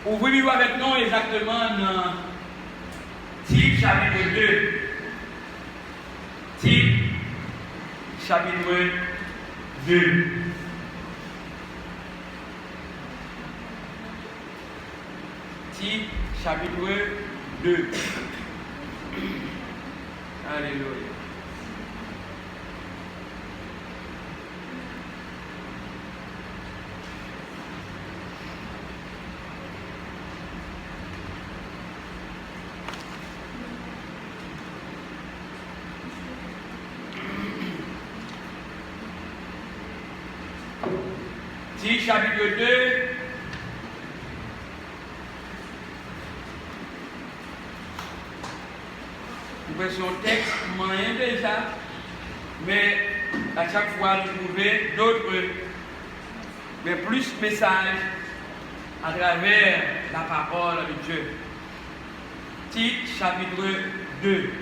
Ouvrez-vous avec nous exactement dans Tite chapitre 2. Tite chapitre 2. Tite chapitre 2. Alléluia. Tite chapitre 2. Nous faisons un texte moyen déjà, mais à chaque fois nous trouvons d'autres, mais plus messages à travers la parole de Dieu. Tite chapitre 2.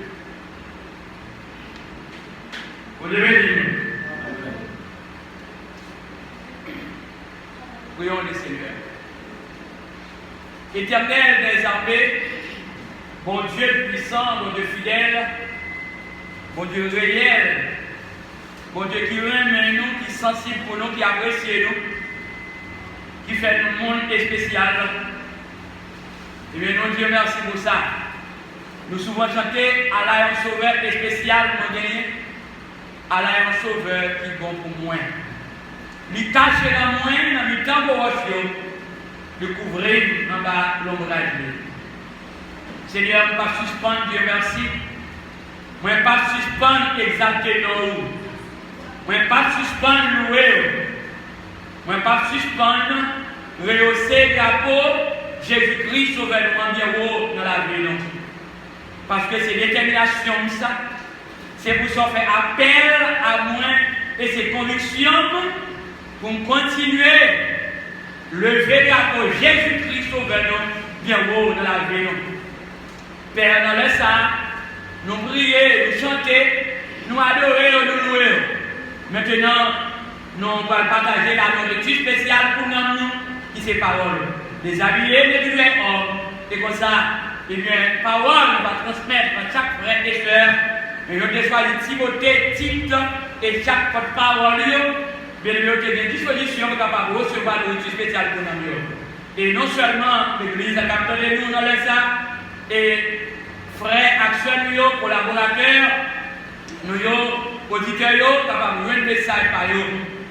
Vous devez dire. Prions le Seigneur. Éternel des armées, bon Dieu puissant, bon Dieu fidèle, bon Dieu réel, bon Dieu qui aime nous, qui est sensible pour nous, qui apprécie nous, qui fait nous monde spécial. Et bien nous Dieu merci pour ça. Nous souvent chanter à la un sauveur spécial pour gagner, à la un sauveur qui est bon pour moi. Lui cacher la moine dans le temps pour de couvrir en bas l'ombrage. Seigneur, je ne vais pas suspendre, Dieu merci. Je ne vais pas suspendre exalter nos. Je ne vais pas suspendre louer. Je ne vais pas suspendre rehausser la peau Jésus-Christ sauveur bien haut dans la vie. Parce que c'est détermination ça. C'est pour ça faire appel à moi et ses convictions pour continuer lever la peau Jésus-Christ sauveur bien haut dans la vie. Père, dans le sang, nous prier, nous chanter, nous adorer, nous louer. Maintenant, nous allons partager la nourriture spéciale pour nous, qui c'est parole. Les habiller, les vivre hommes. Et comme ça, eh bien, parole, nous va transmettre à chaque frère et soeur. Et je te choisi Timothée, Tite, et chaque porte-parole, bien de disposition capable de recevoir la nourriture spéciale pour nous. Et non seulement l'Église a capté nous dans le sang, et frères, acteurs, collaborateurs, nous, auditeurs, capables de jouer un message par eux,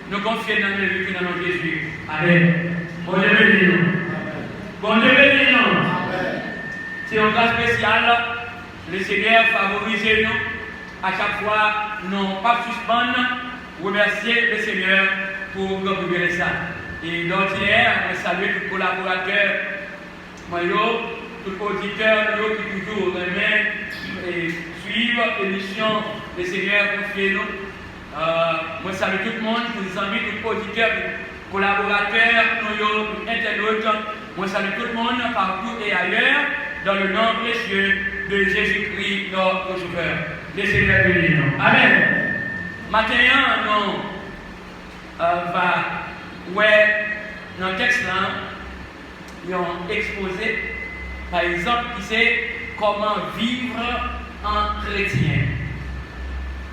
nous confions dans le vécu dans notre Jésus. Amen. Bon Dieu béni nous. Bon Dieu béni nous. C'est un cas spécial. Le Seigneur favorise nous. À chaque fois, nous pas suspendre, remercier le Seigneur pour nous libérer ça. Et d'ordinaire, je salue tous les collaborateurs, tout auditeur qui toujours suivre l'émission des Seigneurs confiés nous. Moi salue tout le monde, tous les amis, tous les auditeurs, collaborateurs, nous, internautes. Moi salue tout le monde partout et ailleurs dans le nom précieux de Jésus-Christ, notre Sauveur. Les Seigneurs bénis nous. Amen. Maintenant, nous dans le texte là, ils ont exposé. Par exemple, qui c'est comment vivre en chrétien.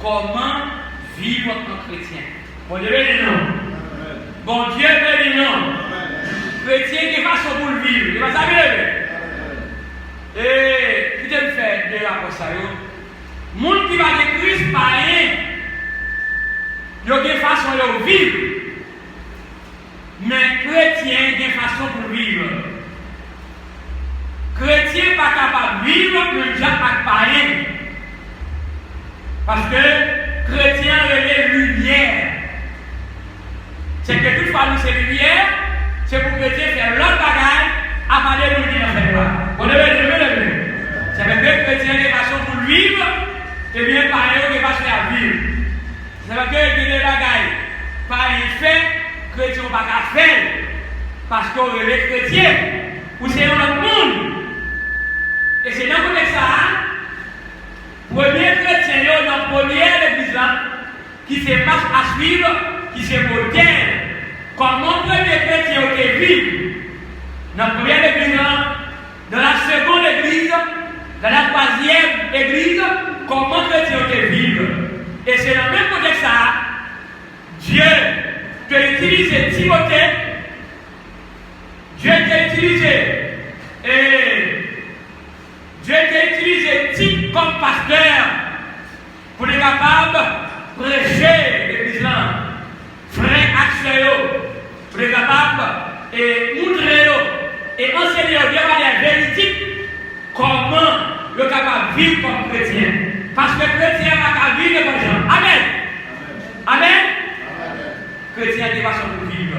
Comment vivre en chrétien. Bon Dieu béni nous. Bon Dieu béni nous. Chrétien qui façon pour le vivre. Il va savoir. Et qui te le fait de la ça. Monde qui va de Christ païen. Il y a des façons de vivre. Mais chrétien il y a des façons pour vivre. Chrétien pas capable de vivre, mais déjà pas païen. Parce que chrétien est lumière. C'est que toutefois nous c'est lumière, c'est pour chrétien faire l'autre bagaille, à parler de nous dans cette voie. On devait lever. C'est parce que chrétien a des façons pour vivre, et bien païen des façons à vivre. C'est parce que des bagailles, païen fait, chrétien pas qu'à faire. Parce qu'on est chrétien, ou c'est un autre monde. Et c'est dans le ça, premier chrétien, dans la première église, qui se marche à suivre, qui se modèle. Comment premier chrétien vit dans la première église comment chrétien te vivre. Et c'est dans le même contexte ça, Dieu t'a utilisé Timothée, Dieu t'a utilisé Tite comme pasteur pour être capable de prêcher l'église là, frère accès, pour être capable de montrer et enseigner de manière véridique comment le capable de vivre comme chrétien. Parce que le chrétien n'a qu'à vivre comme gens. Amen. Amen. Chrétien de façon pour vivre.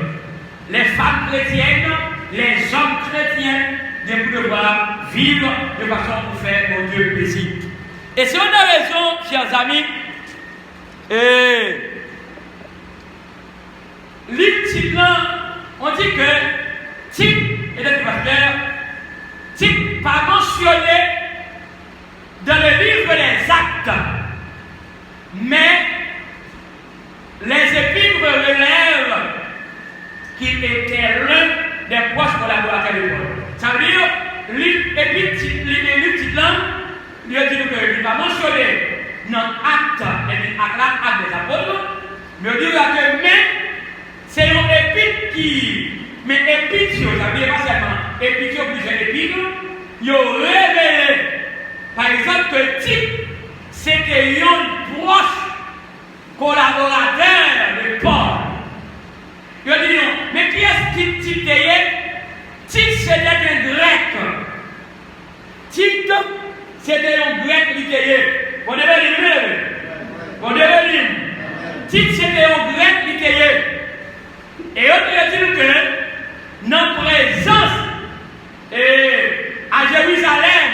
Les femmes chrétiennes, les hommes chrétiens, de devoir vivre de façon pour faire mon Dieu plaisir. Et si on a raison, chers amis, l'ultime, on dit que Tite et le pasteur, Tite pas mentionné dans le livre des Actes, mais les épîtres relèvent qu'il était l'un des proches collaborateurs de Paul. Ça veut dire, l'épître là, il dit qu'il va mentionner dans Actes, Actes des apôtres, mais il dit que c'est un épître qui. Mais épître, ça veut dire pas seulement épître, plusieurs épîtres, ils ont révélé, par exemple, que Tite, c'était un proche collaborateur de Paul. Ils ont dit non, mais qui est-ce qui Tite était? Tite, c'était un grec. Tite, c'était un grec littéraire. On devait lire. Tite, c'était un grec littéraire. Et on devait dire que, dans la présence à Jérusalem,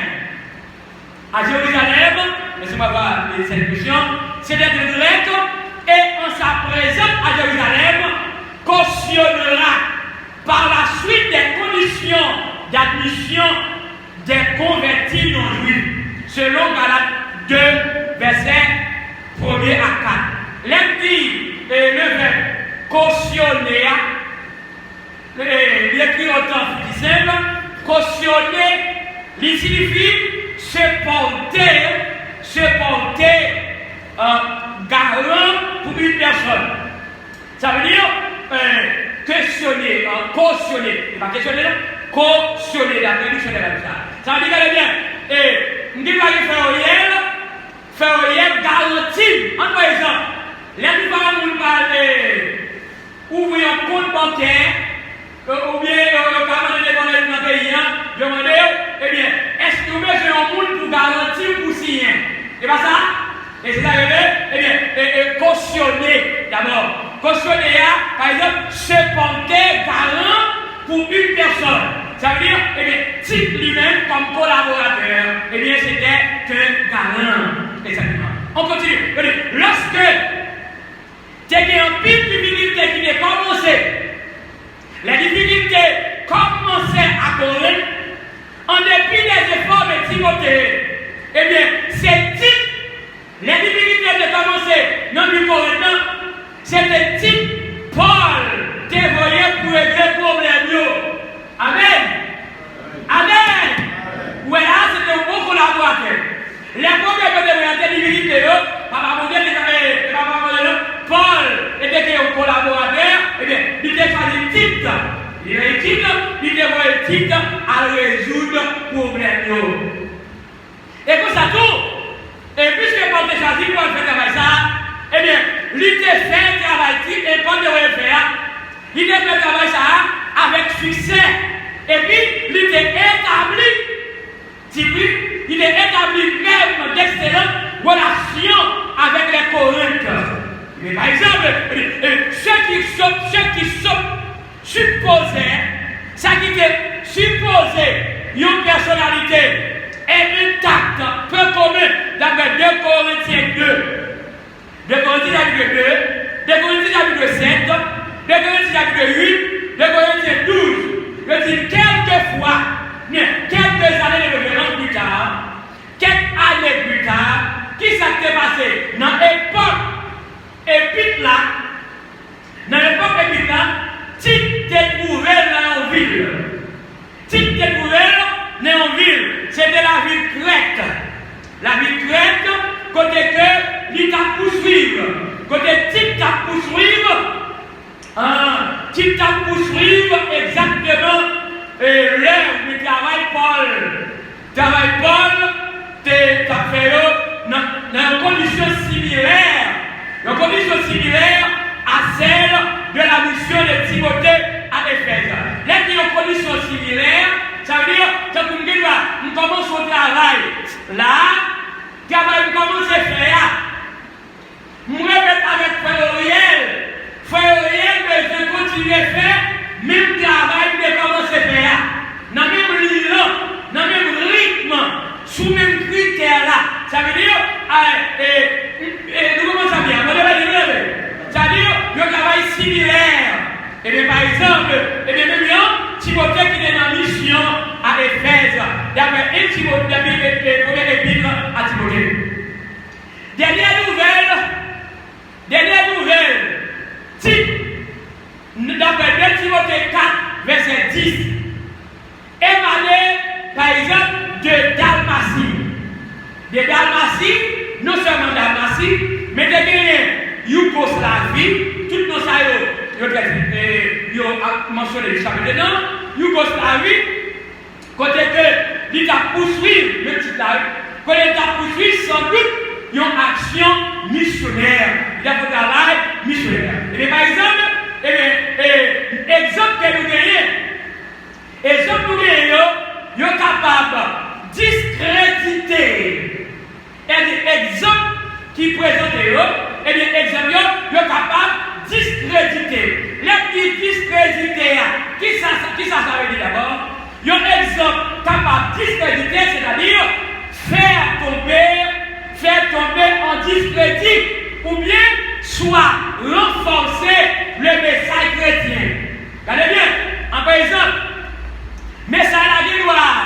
laissez-moi voir cette question, c'était un grec, et en sa présence à Jérusalem, cautionnera par la suite des conditions d'admission des convertis non juifs, selon Galates 2, versets 1er à 4. L'empire et le verbe cautionner, l'écrit autant plus simple, cautionner, il signifie se porter garant pour une personne. Ça veut dire questionner, cautionner. Pas questionner, non? Cautionner, la traduction de la ça. Ça veut dire que bien, on dit pas faire rien garantie. En par exemple, les gens parler, ouvrir un compte bancaire, ou bien, quand on est dans le pays, je me demande, eh bien, est-ce que vous avez un monde pour garantir pour signer? C'est pas ça? Et c'est ça que, eh bien, cautionner d'abord. Cautionner, par exemple, se porter garant pour une personne. Ça veut dire, eh bien, Tite lui-même comme collaborateur, eh bien, c'était un garant. Exactement. On continue. Lorsque tu as un pile de difficultés qui est commencé, les difficultés commençaient à Corinthe, en dépit des efforts de Timothée, eh bien, c'est Tite. Les difficultés de commencer dans le Corinth, c'était Tite, Paul, qui voyait pour régler les problèmes. Amen. Amen. Voilà, c'était un bon collaborateur. Les problèmes de difficultés, Paul était un collaborateur, et bien, il était choisi Tite. Il était Tite à résoudre les problèmes. Et pour ça tout, et puisque Paul était choisi pour faire travail ça, eh bien, il était fait travail Tite et Paul devait le faire. Il était fait travail ça avec succès. Et puis, il était établi. Il est établi même d'excellentes relations avec les Corinthiens. Mais par exemple, ceux qui supposaient, ça qui était supposé, une personnalité intacte, peu commune, d'après 2 Corinthiens 2. 2 Corinthiens chapitre 2, 2 Corinthiens chapitre 7, 2 Corinthiens chapitre 8, 2 Corinthiens 12. Je dis quelquefois, quelques années de référence plus tard, quelques années plus tard, qui s'est passé dans l'époque épître là, Tite était trouvé dans une ville. Tite était trouvé dans une ville. C'était la ville grecque. La ville grecque, côté que il t'a poursuivre, côté type t'a poursuivre, type t'a poursuivre exactement l'heure du travail Paul. Travail Paul, t'as fait dans une condition similaire, à celle de la mission de Timothée à Éphèse. Là, il y a une condition similaire, ça veut dire que nous commençons au travail. Là, travail commence à faire. Nous remettons avec Frère Auriel. Frère Auriel, je continue à faire, même travail que commence à faire. Dans le même lieu, dans le même rythme, sous le même critère là. Ça veut dire, nous commençons à bien. Ça veut dire, le travail similaire. Et bien, par exemple, même Timothée qui est dans la mission à Éphèse, d'après 1 Timothée, première épître à Timothée. Dernière nouvelle, d'après 2 Timothée 4, verset 10, émané, par exemple, de Dalmatie. De Dalmatie, non seulement Dalmatie, mais de Yougoslavie, tout nos saillots. Il a mentionné le chapitre dedans, Yougoslavie, côté que l'État poursuit, le titre là, quand l'État poursuit, sans doute, il y a une action missionnaire, il y a un travail missionnaire. Et bien, par exemple, exemple que nous gagnons, il est capable de discréditer. Et exemple qui présente, et bien, exemple, il est capable discréditer. Les discréditer, qui ça veut dire d'abord? Il y a un exemple capable de discréditer, c'est-à-dire faire tomber en discrédit, ou bien soit renforcer le message chrétien. Regardez bien, par exemple, message à la gloire,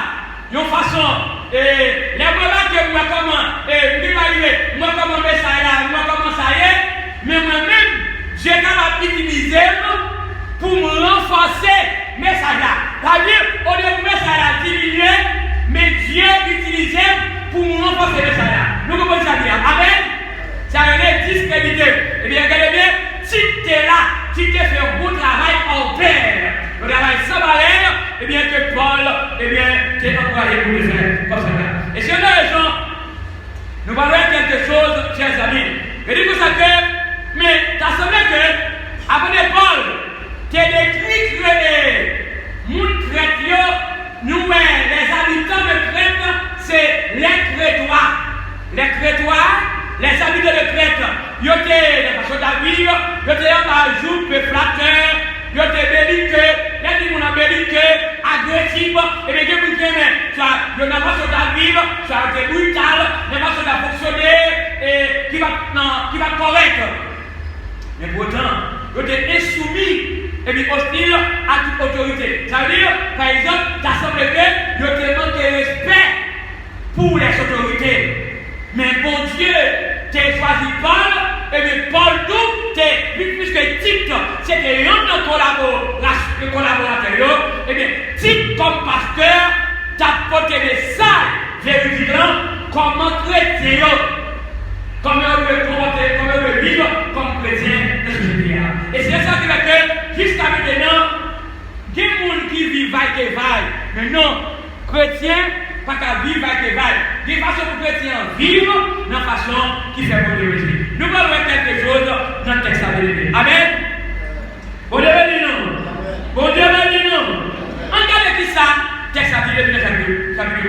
de façon, les moments que moi comment message là, moi comment ça y est, mais moi-même, j'ai capable d'utiliser pour me renforcer le message là. C'est-à-dire, au lieu de message là diminuer, mais Dieu utilisait pour me renforcer le message là. Nous comprenons ça bien. Amen. Ça veut dire discréditer. Eh bien, regardez bien, si tu es là, si tu fait un bon travail en paix, le travail sans barrière, eh bien, que Paul, eh bien, tu es encouragé pour le faire. Comme ça. Et si on a raison, nous parlons quelque chose, chers amis. Je dis pour ça que, mais tu as semblé que, après Paul, tu es décrit que les gens chrétiens, nous, les habitants de Crète, c'est les Crétois. Les Crétois, les habitants de Crète, ils étaient des façons de vivre, ils étaient en ajout, flatteurs, ils étaient belliqueux, les gens belliqueux, agressifs, et bien, ils ont des façons de vivre, ça a été brutal, des façons de fonctionner, et qui va correct. Mais pourtant, ils étaient insoumis et bien hostile à toute autorité. Ça veut dire, par exemple, ça semble que nous te manqué respect pour les autorités. Mais bon Dieu, tu as choisi Paul, et bien Paul tout, puisque Tite, c'était un de collaborateurs, et bien Tite comme pasteur, t'a porté des messages vérifiant comment chrétien, comment on veut vivre comme chrétien de ce société. Et c'est ça qui fait que jusqu'à maintenant, il y a des gens qui vivent vaille et vaille. Mais non, chrétien, pas qu'à vivre vaille et vaille. Il y a une façon pour chrétien vivre, dans la façon qui fait bon Dieu. Nous parlons de quelque chose dans le texte à vérité. Amen. Bon Dieu dit non. Bon Dieu dit non. Regardez qui ça, texte à vérité, chapitre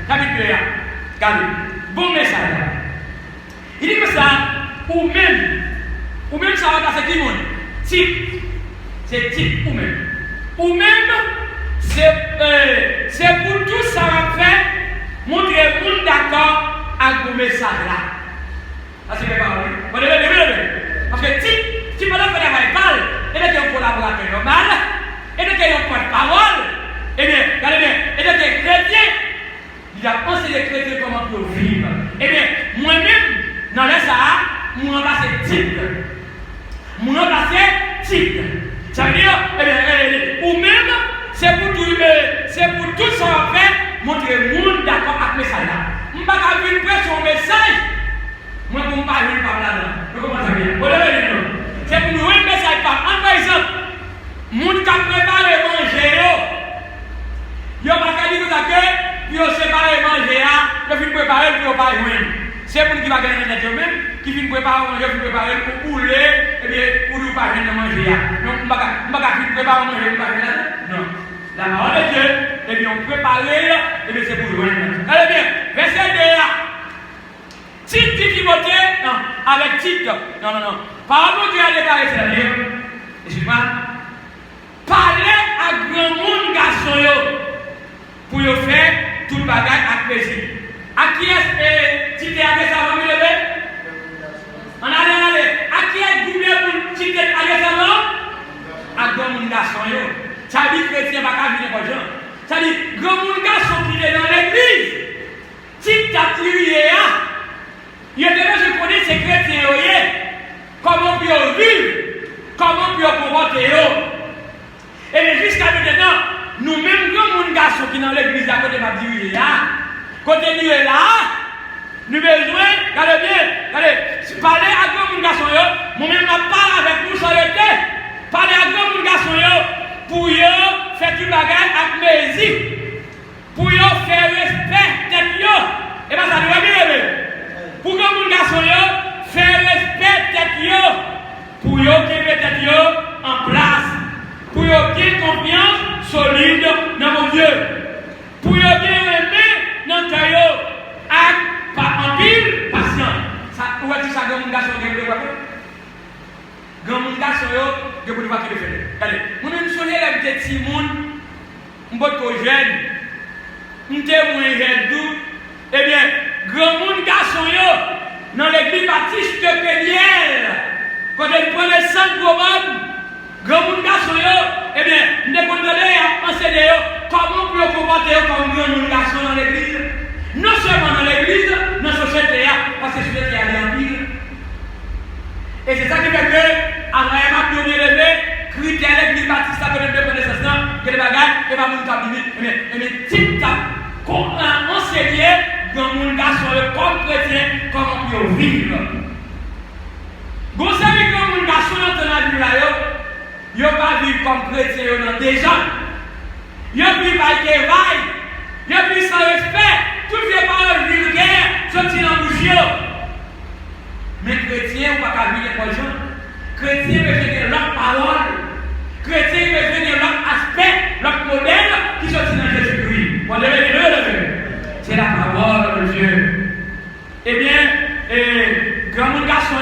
1. Regardez, bon message. Il dit que ça, ou même ça va passer qui monde. Type, c'est type ou même. Ou même, c'est pour tout ça va faire montrer le monde d'accord avec le message là. Ça c'est pas vrai. Parce que type pendant que la parle, il était un collaborateur normal, il était un porte-parole, et bien, regardez bien, il était chrétien. Il a pensé les chrétiens comment pour vivre. Eh bien, moi-même, dans le ça, moi remplacer type. Moi remplacer type. Ça veut dire, eh bien, ou même, c'est pour tout ça en fait, montrer le monde d'accord avec le message là. Je ne vais pas venir prêcher son message Moi, pour ne pas jouer le pape là-dedans. Vous comprenez bien? C'est pour nous aimer ça, le pape. Par exemple, moun qui a préparé manger, il a pas dit que puis on sépare manger, il faut préparer pour pas jouer. C'est pour qui va gagner la tête même, qui vient préparer manger, pour préparer pour couler, et bien pour ne pas gagner manger. Donc, on ne va pas préparer manger pour pas gagner. Non. La parole de Dieu, et bien on prépare, et bien c'est pour jouer. Allez bien, verset 2 là. Tite Timothée, non, avec Tite, non. Parole de Dieu a déclaré, c'est la meilleure. Excuse-moi. Parlez à grand monde garçon pour y faire tout le bagage avec plaisir. À qui est-ce que Tite a fait ça, vous me levez? On allez. À qui est-ce que vous Tite a fait ça? À grand monde garçon. Ça dit que chrétien ne va pas venir pour gens. Ça dit, grand monde garçon qui est dans l'église, Tite a tiré. Il y a des gens qui connaissent ces chrétiens, comment puis vivre, comment puis comporter. Et bien jusqu'à maintenant, nous-mêmes, nous garçons qui sont dans l'église à côté de ma vie, côté de là, nous besoin, regardez bien, parler à grand garçon, moi-même, je parle avec nous sur le thé, parler à grand garçon, pour faire du bagage avec mes yeux, pour faire respect tête, et bien ça doit bien. Pour que mon garçon faire respect tête pour que mettre tête en place, pour que confiance solide dans mon Dieu, pour que aimer dans cœur en pile patient. Ça où est-ce que ça grand garçon qui est quoi? Grand garçon qui est pour voir qui le fait. Allez, moi même sonner la petite Simone, on botte au jeune, on témoin jeune tout, eh bien grand monde garçon dans l'église baptiste de Péniel, quand elle prenait 5 romanes, grand monde garçon eh bien, nous devons donner à enseigner comment pour comporter comme grand monde garçon dans l'église. Non seulement dans l'église, dans la société, parce que c'est celui qui a en pile. Et c'est ça qui fait que, avant de donner le nez, critère l'église baptiste à côté de connaissance, que les bagages, et pas mon cabinet, mais tic-tac, enseigner dans mon garçon comme chrétien, comment on peut vivre. Vous savez que mon garçon dans la vie là, il ne pas vivre comme chrétien dans des gens. Il vit avec des vailles, il vit sans respect, toutes les paroles vulgaires sont dans la bouche. Mais chrétien, on ne peut pas vivre comme gens. Chrétien veut venir l'autre parole. Chrétien veut venir l'autre aspect, l'autre modèle qui sont dans Jésus-Christ. Vous devez le c'est la parole de Dieu. Eh bien, grand garçon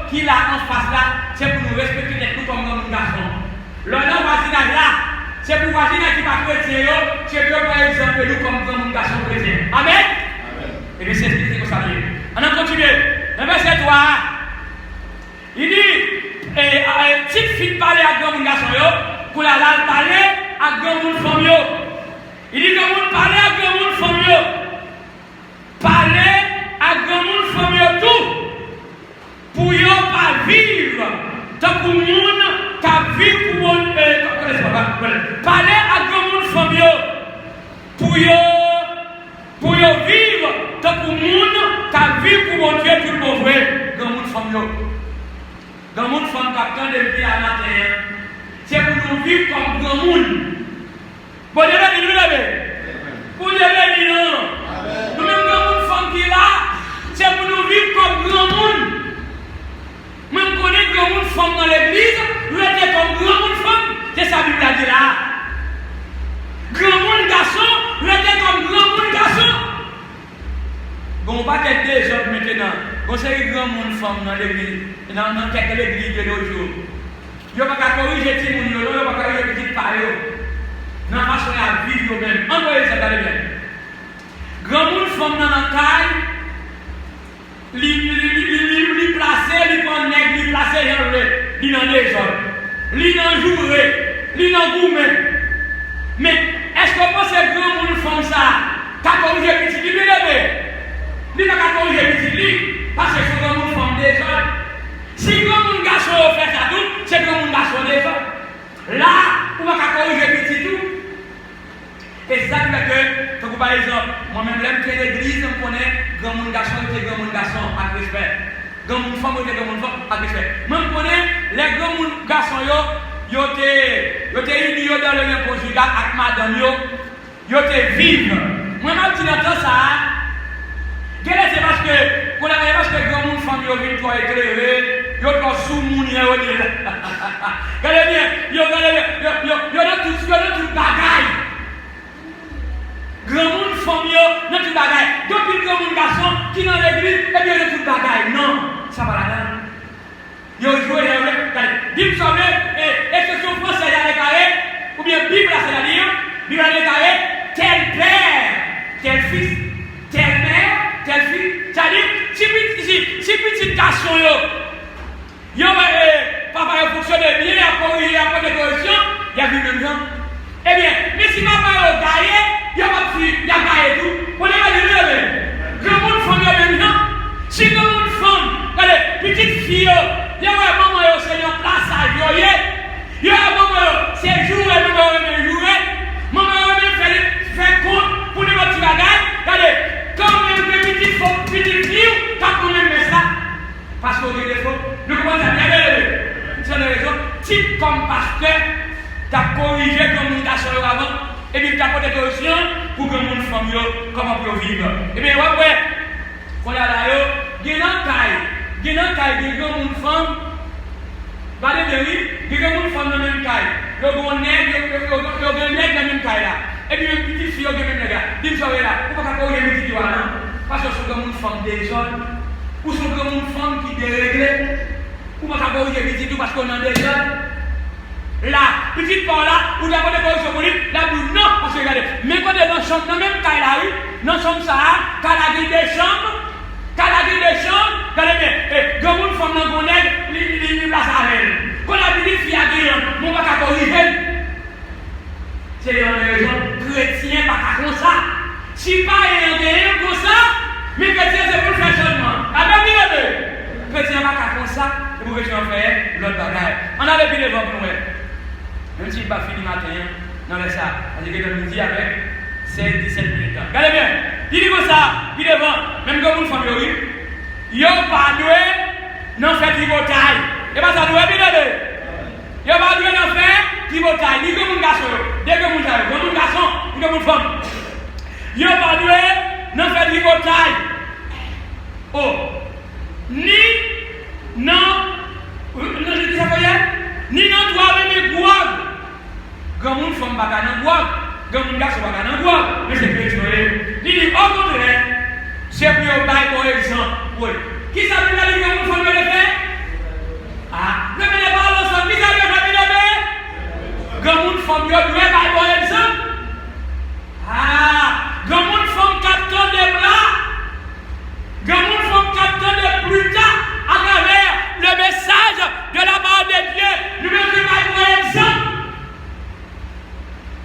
qui là en face là, c'est pour nous respecter les comme grand garçon. L'honneur voisinage là, c'est pour voisinage qui va chrétien, c'est pour par exemple nous comme grand garçon chrétien. Amen. Et bien c'est ce que ça dit. On a continué. Le verset 3, il dit, petite fille parler à grand garçon pour la parler à grand femme. Il dit que vous parlez à grand monde famille. Parlez à grand monde famille tout. Pour ne pas vivre. Tant que le monde qui vit pour le parlez à grand monde famille. Pour vivre. Tant que le monde qui vit pour mon Dieu tout le monde vrai. Grand monde famille. Grand monde famille qui attend depuis la matin. C'est pour nous vivre comme grand monde. Bon, il y a des gens pour les gens, nous même grand monde qui est là, c'est pour nous vivre comme grand monde. Même qu'on est grand monde femme dans l'église, nous sommes comme grand monde femme, c'est ça Bible a dit là. Grand monde garçon, nous sommes comme grand monde garçon. Bon, pas qu'être des autres maintenant, on sait grand monde femme dans l'église, dans quelques églises de nos jours. Il n'y a pas qu'à corriger les gens, il n'y a pas qu'à corriger les petites paroles. Dans la façon de vivre même. Envoyez ça dans les bien. Grand monde femme dans la taille, li placer, li prendre nègre, li placer, li dans les autres, li dans jouer, li dans gourmet. Mais est-ce qu'on pense que grand monde femme ça, t'as corrigé petit, li levé, li n'a qu'à corriger petit, parce que c'est grand monde femme des autres. Si grand monde garçon fait ça tout, c'est grand monde garçon des autres. Là, on va corriger petit tout. Et c'est ça qui fait que, par exemple, moi-même, l'aime que l'église, on connaît grand monde garçon et grand monde garçon, avec respect. Grand monde femme, grand monde femme, avec respect. Moi, je connais les grands garçons, ils étaient unis dans le même conjugal avec madame, ils étaient vivres. Moi, je dis dans ça, c'est parce que les grands monde femme, ils viennent éclairer, ils sont sous mon nez. Regardez bien, ils ont tout bagaille. Grand monde femme, ils ont tout bagaille. Depuis le grand monde garçon qui dans l'église, et bien ils ont tout bagaille. Non, ça va là-dedans. Ils ont joué, Bible semble, expression française à l'écaré, ou bien Bible, c'est-à-dire, Bible à l'écaré, tel père, tel fils, telle mère, tel fils. C'est-à-dire, si petit garçon, papa a fonctionné bien, il a corrigé, il a fait des corrections, il a vu le temps. Eh bien, mais si papa a gaillé, il a pas fui, il a gaillé tout. On est pas de le grand monde femme, il a même temps. Si grand monde femme, regardez, petite fille, il y a un moment où c'est un plaçage, il y a un moment où c'est jouer, maman même jouer, maman même faire compte pour les petits bagages. Regardez, quand même les petites filles, t'as quand même ça. Parce qu'au téléphone, nous commençons à bien lever. C'est une raison, type comme pasteur, t'as corrigé comme nous t'as avant, et puis t'as porté des corrections pour que le monde fasse comment pour vivre. Et bien, ouais, on a là, il y a un caille, il y a un monde femme, regardez bien, il y a un monde femme dans le même caille. Il y a un nègre dans le même caille là. Et puis, une petite fille, il y a un même nègre. Dis-moi, là, pourquoi tu as corrigé les petits là? Parce que c'est un monde femme désordre. Ou sont comme une femme qui déréglée, ou pas qu'à corriger les petits parce qu'on en est déjà. Là, petite part là, ou d'abord des corrections politiques, là, non, parce que regardez, mais quand on est dans la chambre, dans même cas là, dans la chambre ça, quand la grille des chambres, regardez bien, comme une femme dans mon aide, il place à elle. Quand la petite fille a dit, mon pas qu'à corriger, c'est une raison, chrétien, pas qu'à comme ça. Si pas il y a comme ça, mais chrétien c'est pour faire changement. Chrétien pas qu'à comme ça, et pour chrétien faire l'autre bagaille. On a depuis les vents pour nous. Même si il n'est pas fini matin, non mais ça, c'est-à-dire que le midi avec 16-17 minutes. Regardez bien, il dit comme ça, puis devant, même comme une famille, il n'y a pas doué, non fait tribotaille. Et pas ça doué, bien doué. Il n'y a pas doué, non fait tribotaille. Ni comme un garçon, dès que vous avez, comme un garçon, ni comme une femme. Il n'y a pas doué, non fait tribotaille. Oh, ni, non, je dis ça pour hier, ni non doit même guave. Grand monde femme bagarre dans guave, grand monde garçon bagarre dans guave, mais c'est chrétien. Il dit au contraire, c'est pour bailler pour exemple. Qui ça veut dire que grand monde femme le fait? Ah, ne venez pas ensemble, qui ça veut dire le fait? Grand monde femme doit bailler pour exemple. Ah, grand monde femme capteur des bras, grand monde femme capteur des plus tard à travers le message de la part de Dieu. Nous mettons par exemple.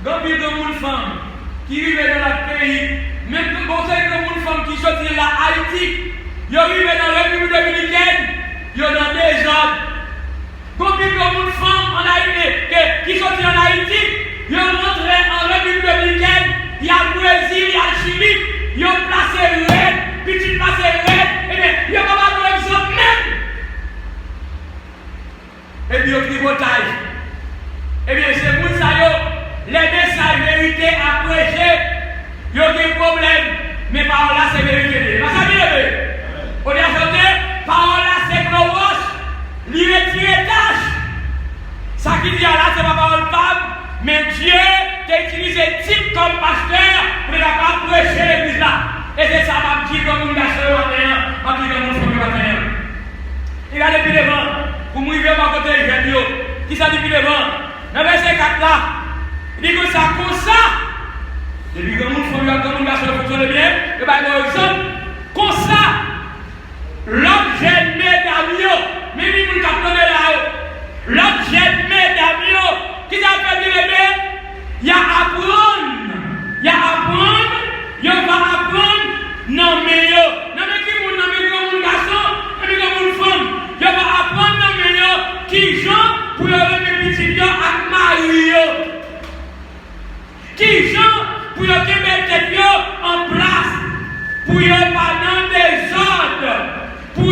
Donc, il y a des femmes qui vivent dans notre pays, même quand vous avez des femmes qui sortent de Haïti, ils vivent dans la République dominicaine, ils sont dans des ordres. Donc, il y a des femmes en Haïti, qui sortent en Haïti, ils rentrent en République dominicaine, il y a le Brésil, il y a le Chili, ils ont placé red, petit placé red, et bien, il y a pas mal de exemple même. Et puis, il y a le tribotage. Et bien, c'est pour ça, les messages vérité à prêcher, il y a des problèmes, mais par là, c'est vérité. Parce que ça veut on a chanté, par là, c'est grosse, il retire tâche. Ça qui dit là, c'est pas parole femme, mais Dieu t'a utilisé type comme pasteur pour ne pas prêcher l'église là. Et c'est ça, ma petite, comme une garçon ma petite, comme une femme matin. Il a depuis devant, pour m'ouvrir ma côté, j'ai dit, qui ça depuis devant? Dans le verset 4 là, il dit que ça comme ça. Depuis que nous faisons comme un garçon fonctionne bien, et bien par exemple, comme ça, l'objet mesdames, même si vous captez là-haut, l'objet mesdames, qui s'appelle le bébé, il y a apprendre, il va apprendre, non mais qui vous nommez comme un garçon, mais comme une femme, il va apprendre non mais qui gens pour le petit à marier. Qui gens pour mettre en place, pour pas dans des ordres, pour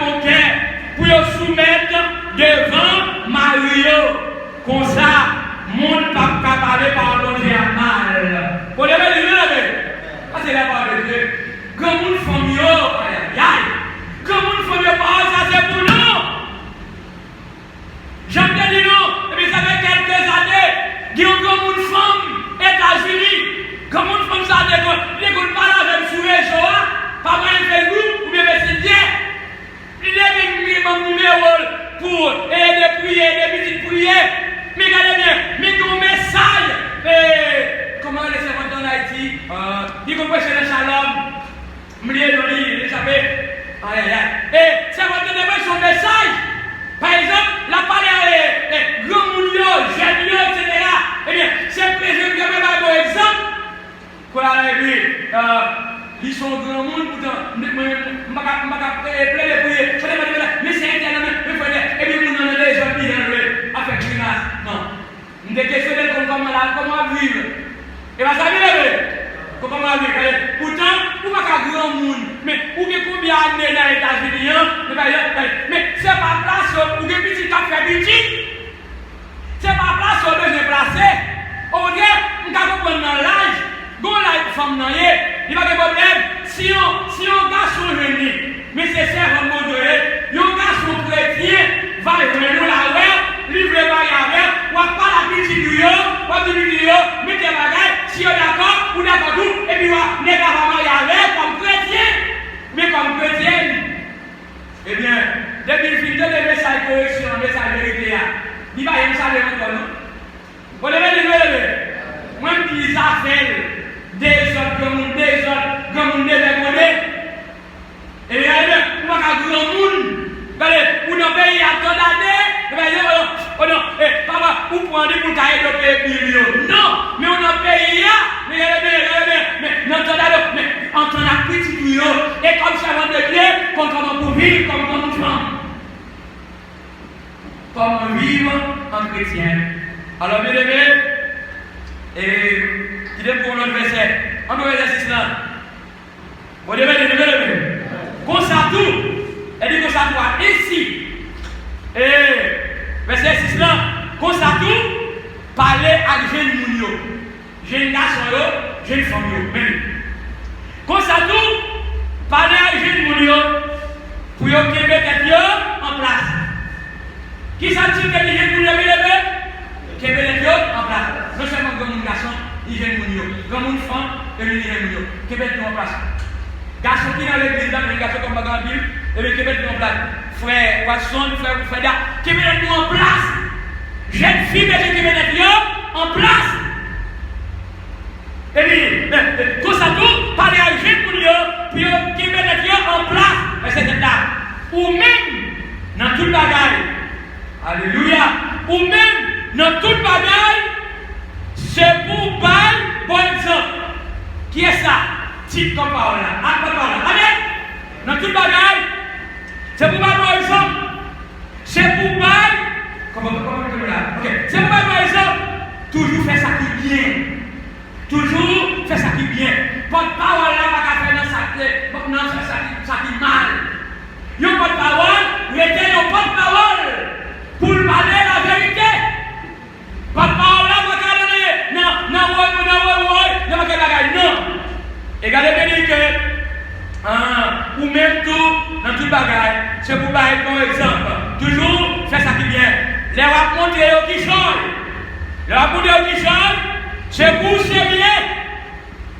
mon cœur pour le soumettre devant Mario. Comme ça, monde pas parler par l'autre à mal. Pour les mettre ça c'est la parole de Dieu. Comme une famille, comme une famille, ça c'est pour nous. J'aime bien dire non, mais ça fait quelques années, il y a comme une femme, États-Unis, comme une femme, ça n'écoute pas la même souris, pas mal de Facebook ou bien Messenger. Il y a des numéros pour des prières, des petites prières. Mais regardez bien, mais ton message, comment les servants en Haïti, ils comprennent le shalom, m'lié dans l'île, échappé, et ça va donner son message. Par exemple, la parole est grand moulio, jeune, etc. Eh bien, c'est prévu que même un bon exemple. Pour arriver, ils sont grand monde, pourtant, je ne pas plein de prières, mais c'est interne, et puis nous avons des gens qui viennent avec grimace. Non. Nous sommes questionnés comment vivre. Et bien, ça veut dire, comment vivre. Pourtant, vous n'avez pas grand monde, mais vous avez combien d'années dans les États-Unis, mais ce n'est pas place où vous avez petit café petit. Ce n'est pas place où vous avez placé. Au contraire, nous avons compris dans l'âge, quand la femme n'a rien, il n'y a pas de problème. Si on garçon venu, mais c'est ça, on va demander, un garçon chrétien va venir la ouais, livre les bagages, ou pas la petite du ou pas du mettez les bagages, si on est d'accord, ou d'accord tout, et puis on n'est pas marié comme chrétien, mais comme chrétienne. Eh bien, depuis le film de messages correction, message vérité, il va y avoir ça encore, non? Vous devez dire, même qu'ils appellent des autres, comme on devait. Et regardez, on va faire grand monde. Pour nos pays à tant d'années, papa, vous prenez pour développer millions. Non, mais on a pays là, mais en tant que petit tuyau, et comme ça va devenir, comment pour vivre, comme nous faisons. Comment vivre en chrétien. Alors, bien aimé, et il est pour notre verset. On peut verset 6 là. Vous devez lever. Comme ça tout. Elle dit que ça doit ici. Et verset 6 là. Comme ça tout. Parler à jeune mounio. Jeune garçon, jeune femme. Comme ça tout. Parler à jeune mounio. Pour y mettre tête en place. Qui s'attire que les jeunes mounio lever? Qui met les en place. Non seulement grand garçon, il vient mounio. Grand femme, et lui vient mounio. Qui met en place. Garçon qui dans l'église, dans les garçons comme Bagan Bible, et bien qui met en place. Frère Watson, frère qui met en place. Jeune fille, mais qui met en place. Et bien, tout ça tout, parler à jeune mounio, puis qui met en place. Mais c'est là. Ou même, dans tout le bagage. Alléluia. Ou même, dans tout le bagage, c'est pour bail, bon exemple. Qui est ça? Titre comme parole là. Amen. Dans tout le bagage, c'est pour bail, bon exemple. C'est pour bail. Comment là? Ok. C'est pour bail, bon exemple. Toujours faire ça qui est bien. Toujours faire ça qui est bien. Porte-parole là, pas faire dans ça qui est mal. Yon porte-parole, il était un porte-parole pour parler la vérité. Porte-parole là, non. Et regardez bien que, ou même tout, dans tout le bagage, c'est pour bailler bon exemple. Toujours, faire ça qui vient. Les raconter qui changent. Les raconter qui changent, c'est pour sérieux.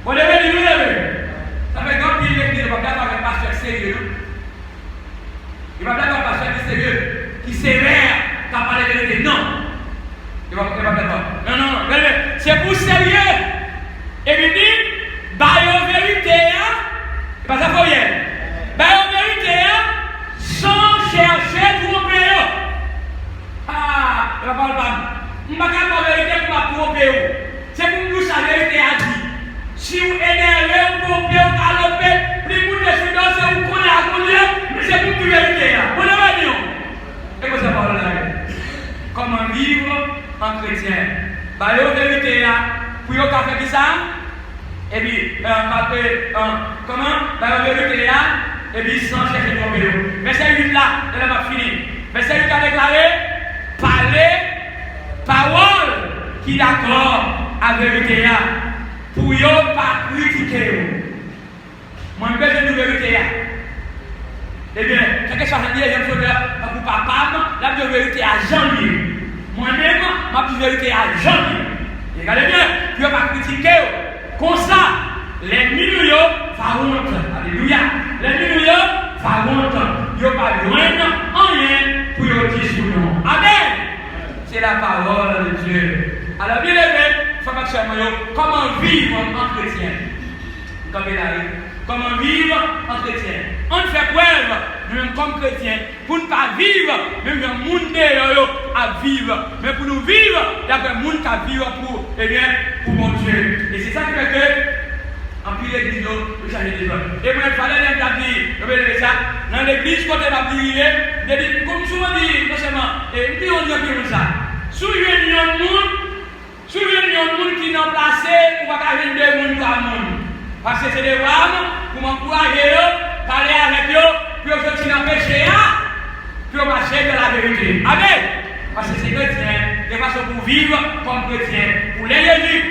Vous devez dire, ça fait quand il est dit, il va bien avoir un pasteur sérieux. Il va bien avoir un pasteur sérieux, qui sévère, qui a parlé de vérité. Non. Il va bien avoir. Non. C'est pour sérieux. Et puis dit, bah, en vérité, pas ça faut y aller. Bah, en vérité, sans chercher tromper. Ah, je ne parle pas. Je ne parle pas de vérité pour la tromper. C'est pour nous sa vérité a dit. Si vous énervez, vous trompez, vous galopez, plus vous décidez, c'est vous connaissez à conduire, mais c'est pour la vérité. Vous l'avez dit. Et vous savez pas là. Comment vivre en chrétien? Bah, en vérité, pour vous faire ça. Et puis, comment? La vérité là, et puis sans chercher de tromper. Verset 8 là, elle m'a fini. Verset 8 a déclaré, parler, parole qui d'accord avec la vérité pour ne pas critiquer. Moi, je besoin de vérité. Eh bien, quelque chose à dire, je me pour papa, la vérité à janvier. Moi-même, ma vérité à janvier. Regardez bien, tu ne vas pas critiquer. Comme ça, les millions font honte. Alléluia. Les millions font honte. Ils ne pas loin rien pour dire sur nous. Amen. C'est la parole de Dieu. Alors, bien aimé, il faut que comment vivre en chrétien. Comme il arrive. Comment vivre en chrétien. On fait preuve, nous-mêmes comme chrétiens, pour ne pas vivre, même le monde à vivre, mais pour nous vivre, il y a un monde qui vivre pour, eh bien, pour mon Dieu. Et c'est ça qui fait que, en plus l'église, nous changeons de vote. Et moi, il fallait dire, ça, dans l'église, quand elle va briller, comme souvent dit, non seulement, et puis on dit comme ça, sous une union de monde qui n'ont placé, pour pas qu'il y ait deux mondes à monde. Parce que c'est des femmes pour m'encourager, parler avec eux, puis je suis dans le péché, puis on marcher de la vérité. Amen. Parce que c'est chrétien, de façon pour vivre comme chrétien. Pour les Jésus,